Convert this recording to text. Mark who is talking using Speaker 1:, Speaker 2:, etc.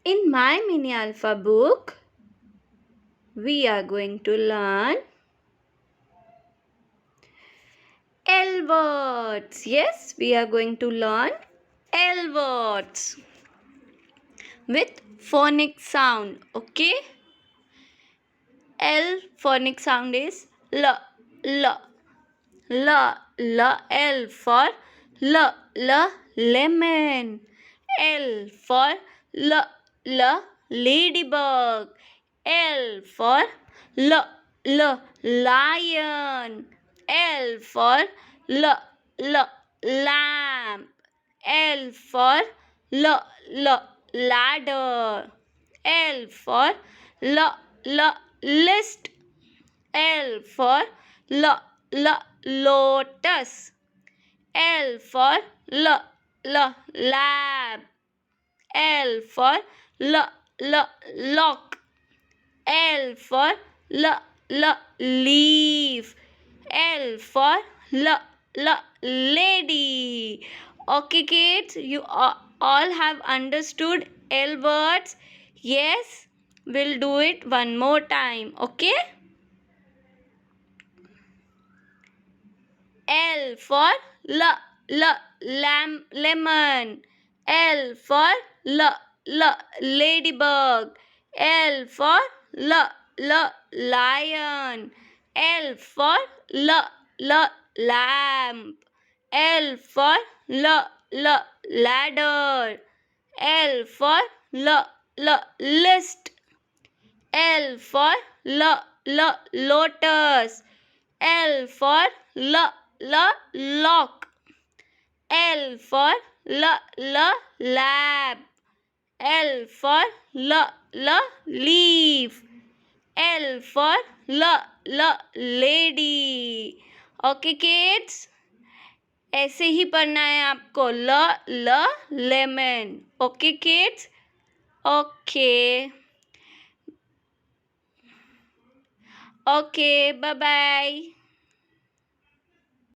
Speaker 1: In my mini alpha book, we are going to learn L words. Yes, we are going to learn L words with phonic sound. Okay? L phonic sound is L, L, L, L, L for L, L, lemon. L for L, L, ladybug. L for L, L, lion. L for L, L, lamp. L for L, L, ladder. L for L, L, list. L for L, L, lotus. L for L, L, lab. L for L, L, lock. L for L, L, leaf. L for L, L, lady. Okay, kids, you all have understood L words? Yes, we'll do it one more time. Okay? L for lemon. L for ladybug. L for lion. L for lamp. L for ladder. L for list. L for lotus. L for lock. L for lab. L for leaf. L for lady. Okay kids, ऐसे ही पढ़ना है आपको ल lemon. Okay kids. Okay okay, bye bye.